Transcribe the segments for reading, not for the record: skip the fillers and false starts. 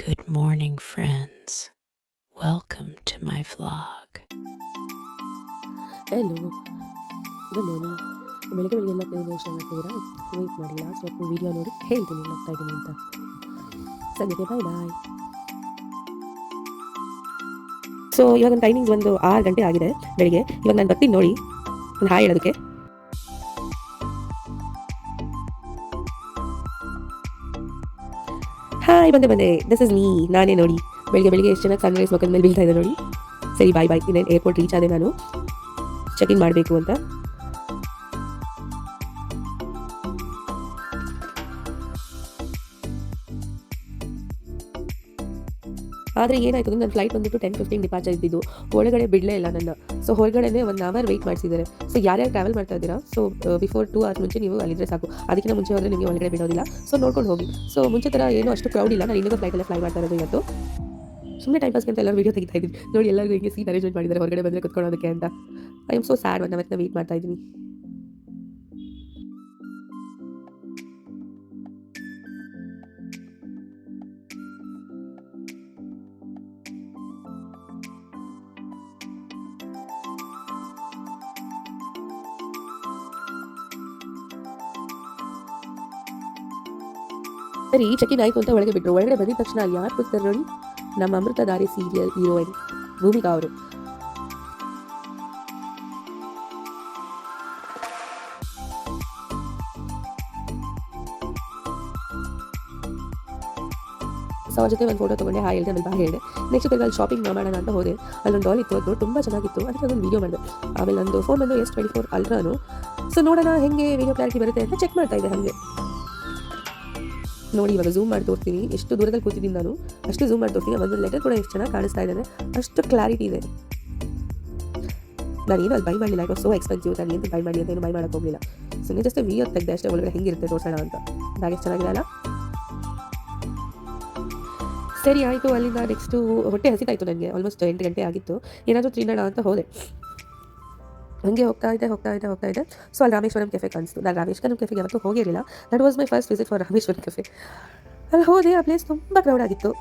Good morning, friends. Welcome to my vlog. Hello, good morning. ಬೆಳಗ್ಗೆ ಎಲ್ಲ plane ಯೋಚನೆ ಮಾಡ್ತಿದ್ದೀರಾ? ವೆಯ್ಟ್ ಮಾಡಿ, ಲಾಸ್ಟ್ ಹೊತ್ತು ವೀಡಿಯೋ ನೋಡಿ ಹೇಳ್ತೀನಿ ಏನು ಆಗ್ತಾ ಇದ್ದೀನಿ ಅಂತ. ಸಂಜೆಗೆ ಬಾಯ್ ಬಾಯ್. ಸೊ ಇವಾಗ ಟೈಮಿಂಗ್ಸ್ ಒಂದು 6 ಗಂಟೆ ಆಗಿದೆ ಬೆಳಿಗ್ಗೆ. ಇವಾಗ ನಾನು ಬರ್ತೀನಿ ನೋಡಿ ಒಂದು ಹಾಯ್ ಹೇಳೋದಕ್ಕೆ. ಹಾಯ್, ಬಂದೆ. ದಿಸ್ ಇಸ್ ಮೀ, ನಾನೇ ನೋಡಿ. ಬೆಳಿಗ್ಗೆ ಎಷ್ಟು ಚೆನ್ನಾಗಿ ಸನ್ರೈಸ್ ಮುಖದ ಮೇಲೆ ಬೀಳ್ತಾ ಇದೆ ನೋಡಿ. ಸರಿ, ಬಾಯ್. ಇನ್ನೇನು ಏರ್ಪೋರ್ಟ್ ರೀಚ್ ಆದೆ, ನಾನು ಚೆಕ್ ಇನ್ ಮಾಡಬೇಕು ಅಂತ. ಆದರೆ ಏನಾಯಿತು ಅಂದರೆ ನನ್ನ ಫ್ಲೈಟ್ ಬಂದುಬಿಟ್ಟು 10:15 ಡಿಪಾರ್ಚರ್ ಇದ್ದಿದ್ದು. ಒಳಗಡೆ ಬಿಡಲೇ ಇಲ್ಲ ನನ್ನ. ಸೊ ಹೊರಗಡೆನೇ 1 ಅವರ್ ವೆಯ್ಟ್ ಮಾಡಿಸಿದ್ದಾರೆ. ಸೊ ಯಾರ್ಯಾರು ಟ್ರಾವೆಲ್ ಮಾಡ್ತಾ ಇದ್ದೀರಾ, ಸೊ ಬಿಫೋರ್ 2 ಅವರ್ಸ್ ಮುಂಚೆ ನೀವು ಅಲ್ಲಿದ್ರೆ ಸಾಕು. ಅದಕ್ಕಿಂತ ಮುಂಚೆ ಹೋದರೆ ನಿಮಗೆ ಒಳಗಡೆ ಬಿಡೋದಿಲ್ಲ. ಸೊ ನೋಡ್ಕೊಂಡು ಹೋಗಿ. ಸೊ ಮುಂಚೆ ಥರ ಏನೂ ಅಷ್ಟು ಕ್ರೌಡ್ ಇಲ್ಲ. ನಾನು ಇನ್ನೊಂದು ಫ್ಲೈಟಲ್ಲೇ ಫ್ಲೈ ಮಾಡ್ತಾ ಇರೋದು ಇವತ್ತು. ಸುಮ್ಮನೆ ಟೈಮ್ ಪಾಸ್ಗೆ ಅಂತ ಎಲ್ಲರೂ ವೀಡಿಯೋ ತೆಗಿತಾ ಇದ್ದೀನಿ ನೋಡಿ. ಎಲ್ಲರಿಗೂ ಹಿಂಗೆ ಸೀಟ್ ಅರೇಂಜ್ಮೆಂಟ್ ಮಾಡಿದ್ದಾರೆ ಹೊರಗಡೆ ಬಂದರೆ ಕುತ್ಕೊಳ್ಳೋದಕ್ಕೆ ಅಂತ. I am so sad. 1 ಅವರ್ನ ವೆಯ್ಟ್ ಮಾಡ್ತಾ ಇದ್ದೀನಿ. ಸರಿ, ಚೆಕ್ ಇನ್ ಆಯಿತು ಅಂತ ಒಳಗೆ ಬಿಟ್ಟರು. ಒಳಗಡೆ ಬಂದಿದ ತಕ್ಷಣ ಯಾರು ಕೂತ್ತಾರೆ ನೋಡಿ, ನಮ್ಮ ಅಮೃತಧಾರೆ ಸೀರಿಯಲ್ ಹೀರೋಯಿನ್ ಭೂಮಿಕಾ ಅವರು. ಸೊ ಅವ್ರ ಜೊತೆ ಒಂದು ಫೋಟೋ ತೊಗೊಂಡೆ, ಹಾಯ್ ಹೇಳಿದೆ, ಆಮೇಲೆ ಹೇಳಿದೆ. ನೆಕ್ಸ್ಟ್ ತಿರ್ಗಿ ಅಲ್ಲಿ ಶಾಪಿಂಗ್ ಮಾಡೋಣ ಅಂತ ಹೋದೆ. ಅಲ್ಲೊಂದು ಡಾಲ್ ಇತ್ತು, ಅದು ತುಂಬ ಚೆನ್ನಾಗಿತ್ತು. ಅದಕ್ಕೆ ಅದೊಂದು ವೀಡಿಯೋ ಮಾಡಿದೆ. ಆಮೇಲೆ ನಂದು ಫೋನ್ ಬಂದು S24 ಅಲ್ಟ್ರಾನು. ಸೊ ನೋಡೋಣ ಹೆಂಗೆ ವೀಡಿಯೋ ಕ್ಲಾರಿಟಿ ಬರುತ್ತೆ ಅಂತ ಚೆಕ್ ಮಾಡ್ತಾ ಇದ್ದೆ ಹಾಗೆ ನೋಡಿ. ಇವಾಗ ಝೂಮ್ ಮಾಡಿ ತೋರ್ತೀನಿ. ಎಷ್ಟು ದೂರದಲ್ಲಿ ಕೂತಿದ್ದೀನಿ ನಾನು, ಅಷ್ಟು ಝೂಮ್ ಮಾಡಿ ತೋರ್ತೀನಿ. ಒಂದು ಲೆಟರ್ ಕೂಡ ಎಷ್ಟು ಚೆನ್ನಾಗಿ ಕಾಣಿಸ್ತಾ ಇದ್ದಾನೆ, ಅಷ್ಟು ಕ್ಲಾರಿಟಿ ಇದೆ. ನಾನೇನು ಅಲ್ಲಿ ಬೈ ಮಾಡಲಿಲ್ಲ. It was so expensive. ನಾನು ಏನು ಬೈ ಮಾಡಿ ಅಂತ ಏನು ಬೈ ಮಾಡೋಕೆ ಹೋಗಲಿಲ್ಲ. ಸುಮ್ಮನೆ ಜಸ್ಟ್ ವಿಡಿಯೋ ತೆಗೆದೆ ಅಷ್ಟೇ, ಒಳಗಡೆ ಹೆಂಗಿರುತ್ತೆ ತೋರಿಸೋಣ ಅಂತ. ಬ್ಯಾಗ್ ಎಷ್ಟು ಚೆನ್ನಾಗಿದೆ ಅಲ್ಲ. ಸರಿ ಆಯಿತು. ಅಲ್ಲಿಂದ ನೆಕ್ಸ್ಟು ಹೊಟ್ಟೆ ಹಸಿತಾಯಿತು ನನಗೆ. ಆಲ್ಮೋಸ್ಟ್ 8 ಗಂಟೆ ಆಗಿತ್ತು. ಏನಾದರೂ ತಿನ್ನೋಣ ಅಂತ ಹೋದೆ. ಹಂಗೆ ಹೋಗ್ತಾ ಇದೆ. ಸೊ ಅಲ್ಲಿ ರಾಮೇಶ್ವರಂ ಕೆಫೆ ಕಾಣಿಸ್ತು. ನಾನು ರಾಮೇಶ್ವರಂ ಕೆಫೆಗೆ ಯಾವತ್ತೂ ಹೋಗಿರಲಿಲ್ಲ. That was my first visit for Rameshwaram cafe. ಅಲ್ಲಿ ಹೋದೆ. ಆ ಪ್ಲೇಸ್ ತುಂಬ ಕ್ರೌಡ್ ಆಗಿತ್ತು.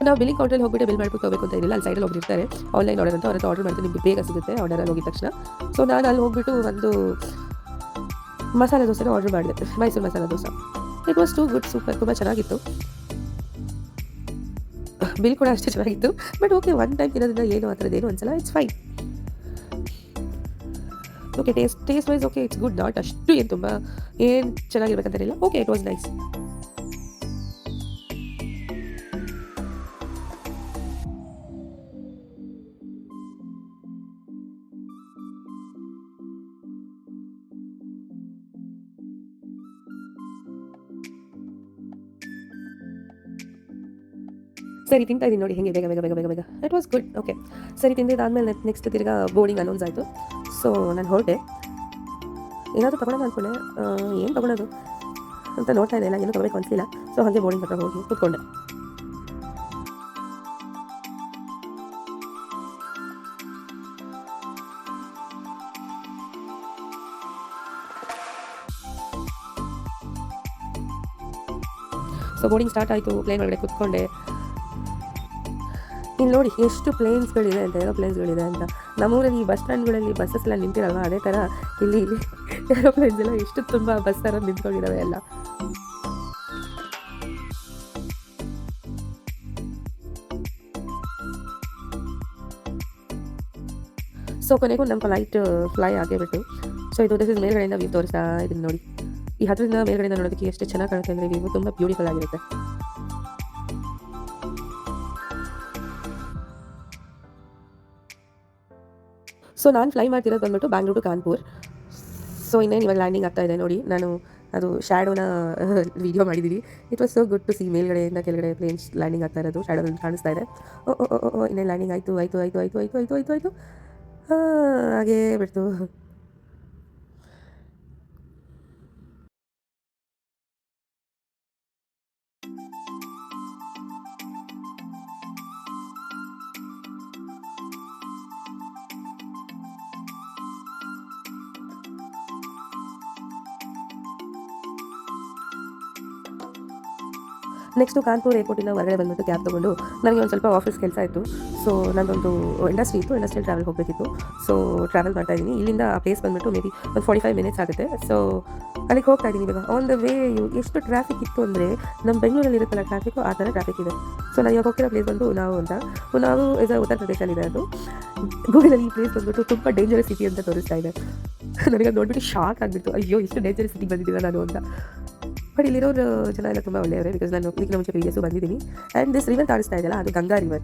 ನಾವು ಬಿಲ್ಲಿಂಗ್ ಕೌಂಟ್ರಲ್ಲಿ ಹೋಗ್ಬಿಟ್ಟು ಬಿಲ್ ಮಾಡ್ಬಿಟ್ಟು ಹೋಗಬೇಕು ಅಂತ ಏನಿಲ್ಲ. ಅಲ್ಲಿ ಸೈಡಲ್ಲಿ ಹೋಗಿರ್ತಾರೆ ಆನ್ಲೈನ್ ಆರ್ಡರ್ ಅಂತ. ಅವ್ರ ಹತ್ರ ಆರ್ಡರ್ ಮಾಡ್ತೀನಿ, ನಿಮಗೆ ಬೇಗ ಸಿಗುತ್ತೆ ಆರ್ಡರಲ್ಲಿ ಹೋಗಿದ ತಕ್ಷಣ. ಸೊ ನಾನು ಅಲ್ಲಿ ಹೋಗ್ಬಿಟ್ಟು ಒಂದು ಮಸಾಲೆ ದೋಸೆನ ಆರ್ಡರ್ ಮಾಡಿದೆ, Mysuru masala dosa. It was too good, super, ತುಂಬ ಚೆನ್ನಾಗಿತ್ತು. ಬಿಲ್ ಕೂಡ ಅಷ್ಟೇ ಚೆನ್ನಾಗಿತ್ತು. ಬಟ್ ಓಕೆ, ಒನ್ ಟೈಮ್ ತಿನ್ನೋದ್ರಿಂದ ಏನು ಆ ಥರದ್ದು ಏನು ಅನ್ಸಲ್ಲ. It's fine. Okay, taste wise okay, it's good. Not ಅಷ್ಟು ಏನು ತುಂಬ ಏನು ಚೆನ್ನಾಗಿರ್ಬೇಕಂತೇನಿಲ್ಲ. Okay, it was nice. ಸರಿ, ತಿಂತಾ ಇದ್ದೀನಿ ನೋಡಿ ಹೆಂಗೆ ಬೇಗ. It was good. ಓಕೆ, ಸರಿ, ತಿಂದಿದ್ದಾದಮೇಲೆ ನೆಕ್ಸ್ಟ್ ತಿರ್ಗಾ ಬೋರ್ಡಿಂಗ್ ಅನೌನ್ಸ್ ಆಯಿತು. ಸೊ ನಾನು ಹೊರಟೆ. ಏನಾದರೂ ತೊಗೊಳೋಣ ಅಂದ್ಕೊಂಡೆ, ಏನು ತೊಗೊಳೋದು ಅಂತ ನೋಡ್ತಾ ಇದ್ದೆ. ಏನೂ ತೊಗೋಬೇಕು ಅನಿಸಲಿಲ್ಲ. ಸೊ ಹಾಗೆ ಬೋರ್ಡಿಂಗ್ ಹತ್ರ ಹೋಗಿ ಕೂತ್ಕೊಂಡೆ. ಸೊ ಬೋರ್ಡಿಂಗ್ ಸ್ಟಾರ್ಟ್ ಆಯಿತು. ಪ್ಲೇನ್ ಒಳಗಡೆ ಕೂತ್ಕೊಂಡೆ. ಇಲ್ಲಿ ನೋಡಿ ಎಷ್ಟು ಪ್ಲೇನ್ಸ್ಗಳಿದೆ ಅಂತ, ಏರೋಪ್ಲೇನ್ಸ್ಗಳಿದೆ ಅಂತ. ನಮ್ಮೂರಲ್ಲಿ ಈ ಬಸ್ ಸ್ಟ್ಯಾಂಡ್ಗಳಲ್ಲಿ ಬಸ್ಸಸ್ ಎಲ್ಲ ನಿಂತಿರಲ್ವ, ಅದೇ ಥರ ಇಲ್ಲಿ ಏರೋಪ್ಲೇನ್ಸ್ ಎಲ್ಲ ಎಷ್ಟು ತುಂಬ ಬಸ್ ಥರ ನಿಂತ್ಕೊಂಡಿದ್ದಾವೆ ಎಲ್ಲ. ಸೊ ಕೊನೆಗೂ ನಮ್ಮ ಫ್ಲೈಟ್ ಫ್ಲೈ ಆಗೇ ಬಿಟ್ಟು. ಸೊ ಇದು ದಿಸ್ ಇಸ್ ಮೇಲ್ಗಡೆಯಿಂದ ವ್ಯೂ ತೋರಿಸ್ತಾ ಇದೀನಿ ನೋಡಿ. ಈ ಹತ್ತರಿಂದ ಮೇಲ್ಗಡೆಯಿಂದ ನೋಡೋದಕ್ಕೆ ಎಷ್ಟು ಚೆನ್ನಾಗಿ ಕಾಣುತ್ತೆ ಅಂದರೆ ವ್ಯೂ ತುಂಬ ಬ್ಯೂಟಿಫುಲ್ ಆಗಿರುತ್ತೆ. ಸೊ ನಾನು ಫ್ಲೈ ಮಾಡ್ತಿರೋದು ಬಂದ್ಬಿಟ್ಟು ಬ್ಯಾಂಗ್ಳೂರ್ ಟು ಕಾನ್ಪುರ್. ಸೊ ಇನ್ನೇನು ಇವಾಗ ಲ್ಯಾಂಡಿಂಗ್ ಆಗ್ತಾ ಇದೆ ನೋಡಿ. ನಾನು ಅದು ಶ್ಯಾಡೋನ ವೀಡಿಯೋ ಮಾಡಿದ್ದೀನಿ. It was so good to see ಮೇಲ್ಗಡೆಯಿಂದ ಕೆಳಗಡೆ ಪ್ಲೇನ್ಸ್ ಲ್ಯಾಂಡಿಂಗ್ ಆಗ್ತಾ ಇರೋದು ಶ್ಯಾಡೋದಲ್ಲಿ ಕಾಣಿಸ್ತಾ ಇದೆ. ಓ ಇನ್ನೇನು ಲ್ಯಾಂಡಿಂಗ್ ಆಯಿತು ಆಯಿತು ಆಯಿತು ಆಯಿತು ಆಯಿತು ಆಯಿತು ಆಯಿತು ಆಯಿತು ಹಾಗೇ ಬಿಡ್ತು. ನೆಕ್ಸ್ಟು ಕಾನ್ಪುರ್ ಏರ್ಪೋರ್ಟಿಂದ ಹೊರಗಡೆ ಬಂದುಬಿಟ್ಟು ಕ್ಯಾಬ್ ತೊಗೊಂಡು ನನಗೆ ಒಂದು ಸ್ವಲ್ಪ ಆಫೀಸ್ ಕೆಲಸ ಇತ್ತು. ಸೊ ನನ್ನದೊಂದು ಇಂಡಸ್ಟ್ರಿಯಲ್ ಟ್ರಾವೆಲ್ ಹೋಗಬೇಕಿತ್ತು. ಸೊ ಟ್ರಾವೆಲ್ ಮಾಡ್ತಾಯಿದ್ದೀನಿ. ಇಲ್ಲಿಂದ ಆ ಪ್ಲೇಸ್ ಬಂದುಬಿಟ್ಟು ಮೇ ಬಿ ಒಂದು 45 ಮಿನಿಟ್ಸ್ ಆಗುತ್ತೆ. ಸೊ ಅಲ್ಲಿಗೆ ಹೋಗ್ತಾ ಇದ್ದೀನಿ ಇವಾಗ. ಆನ್ ದ ವೇ ಎಷ್ಟು ಟ್ರಾಫಿಕ್ ಇತ್ತು ಅಂದರೆ ನಮ್ಮ ಬೆಂಗಳೂರಲ್ಲಿ ಇರುತ್ತಲ್ಲ ಟ್ರಾಫಿಕ್ಕು, ಆ ಥರ ಟ್ರಾಫಿಕ್ ಇದೆ. ಸೊ ನಾನು ಇವಾಗ ಹೋಗ್ತಿರೋ ಪ್ಲೇಸ್ ಬಂದು ನಾವು ಎಸ್ ಉತ್ತರ ಪ್ರದೇಶಲ್ಲಿದೆ. ಅದು ಗೂಗಲಲ್ಲಿ ಈ ಪ್ಲೇಸ್ ಬಂದುಬಿಟ್ಟು ತುಂಬ ಡೇಂಜರಸ್ ಸಿಟಿ ಅಂತ ತೋರಿಸ್ತಾ ಇದೆ. ನನಗೆ ಅದು ನೋಡಿಬಿಟ್ಟು ಶಾಕ್ ಆಗಿಬಿಟ್ಟು, ಅಯ್ಯೋ ಇಷ್ಟು ಡೇಂಜರಸ್ ಸಿಟಿಗೆ ಬಂದಿದ್ದೀನ ನಾನು ಅಂತ. ಬಟ್ ಇಲ್ಲಿರೋರು ಜನ ಎಲ್ಲ ತುಂಬ ಒಳ್ಳೆಯವರೇ. ಬಿಕಾಸ್ ನಾನು ಇದಕ್ಕೆ ಮುಂಚೆ ಪ್ರೀವಿಯಸ್ಸು ಬಂದಿದ್ದೀನಿ. ಆ್ಯಂಡ್ ದಿಸ್ ರಿವರ್ ಕಾಣಿಸ್ತಾ ಇದೆಯಲ್ಲ, ಅದು ಗಂಗಾ ರಿವರ್.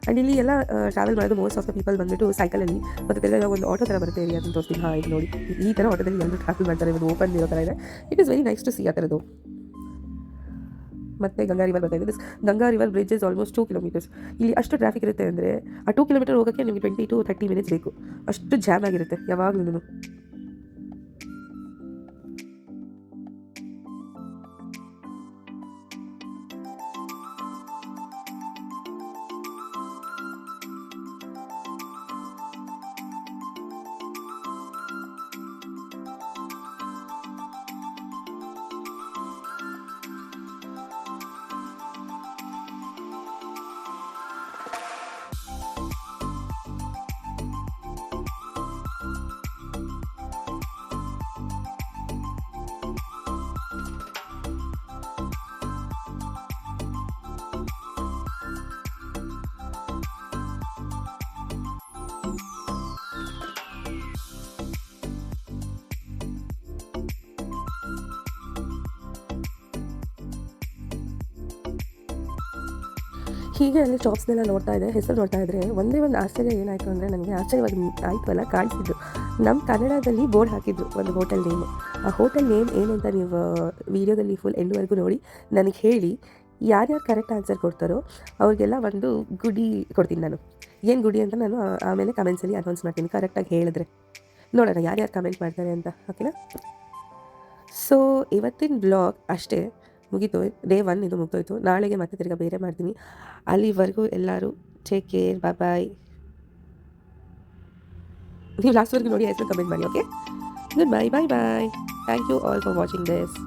ಆ್ಯಂಡ್ ಇಲ್ಲಿ ಎಲ್ಲ ಟ್ರಾವೆಲ್ ಮಾಡೋದು ಮೋಸ್ಟ್ ಆಫ್ ದ ಪೀಪಲ್ ಬಂದುಬಿಟ್ಟು ಸೈಕಲಲ್ಲಿ, ಮತ್ತು ಕೆಲವೆಲ್ಲ ಒಂದು ಆಟೋ ಥರ ಬರುತ್ತೆ ಏರಿಯಾ ಅಂತ ತೋರಿಸ್ತೀನಿ. ಹಾಂ ಇದು ನೋಡಿ, ಈ ಥರ ಆಟೋದಲ್ಲಿ ಎಲ್ಲರೂ ಟ್ರಾವೆಲ್ ಮಾಡ್ತಾರೆ. ಒಂದು ಓಪನ್ ಇರೋ ಥರ ಇದೆ. It is very nice to see ಆ ಥರದ್ದು. ಮತ್ತು ಗಂಗಾ ರಿವರ್ ಬರ್ತಾ ಇದೆ. This Ganga river bridge is almost 2 kilometres. ಇಲ್ಲಿ ಅಷ್ಟು ಟ್ರಾಫಿಕ್ ಇರುತ್ತೆ ಅಂದರೆ ಆ 2 ಕಿಲೋಮೀಟರ್ ಹೋಗೋಕ್ಕೆ ನಿಮಗೆ 20 to 30 ಮಿನಿಟ್ಸ್ ಬೇಕು. ಅಷ್ಟು ಜಾಮ್ ಆಗಿರುತ್ತೆ ಯಾವಾಗಲೂ. ಹೀಗೆ ಅಲ್ಲಿ ಶಾಪ್ಸ್ನೆಲ್ಲ ನೋಡ್ತಾ ಇದೆ, ಹೆಸರು ನೋಡ್ತಾ ಇದ್ದರೆ ಒಂದೇ ಒಂದು ಆಶ್ಚರ್ಯ ಏನಾಯಿತು ಅಂದರೆ, ನನಗೆ ಆಶ್ಚರ್ಯವಾಗಿ ಆಯಿತು ಕಾಣಿಸಿದ್ದು ನಮ್ಮ ಕನ್ನಡದಲ್ಲಿ ಬೋರ್ಡ್ ಹಾಕಿದ್ರು ಒಂದು ಹೋಟೆಲ್ ನೇಮು. ಆ ಹೋಟೆಲ್ ನೇಮ್ ಏನು ಅಂತ ನೀವು ವೀಡಿಯೋದಲ್ಲಿ ಫುಲ್ ಎಂಡ್ವರೆಗೂ ನೋಡಿ ನನಗೆ ಹೇಳಿ. ಯಾರ್ಯಾರು ಕರೆಕ್ಟ್ ಆನ್ಸರ್ ಕೊಡ್ತಾರೋ ಅವ್ರಿಗೆಲ್ಲ ಒಂದು ಗುಡಿ ಕೊಡ್ತೀನಿ ನಾನು. ಏನು ಗುಡಿ ಅಂತ ನಾನು ಆಮೇಲೆ ಕಮೆಂಟ್ಸಲ್ಲಿ ಅನೌನ್ಸ್ ಮಾಡ್ತೀನಿ, ಕರೆಕ್ಟಾಗಿ ಹೇಳಿದ್ರೆ. ನೋಡೋಣ ಯಾರ್ಯಾರು ಕಮೆಂಟ್ ಮಾಡ್ತಾರೆ ಅಂತ, ಓಕೆನಾ? ಸೊ ಇವತ್ತಿನ ಬ್ಲಾಗ್ ಅಷ್ಟೇ, ಮುಗೀತು. ಡೇ 1 ಇದು ಮುಗ್ದೋಯ್ತು. ನಾಳೆಗೆ ಮತ್ತೆ ತಿರ್ಗಿ ಬೇರೆ ಮಾಡ್ತೀನಿ. ಅಲ್ಲಿವರೆಗೂ ಎಲ್ಲರೂ ಟೇಕ್ ಕೇರ್, ಬಾಯ್. ನೀವು ಲಾಸ್ಟ್ವರೆಗೂ ನೋಡಿ ಹೆಸರು ಕಮೆಂಟ್ ಮಾಡಿ, okay? Good bye, bye. Thank you all for watching this.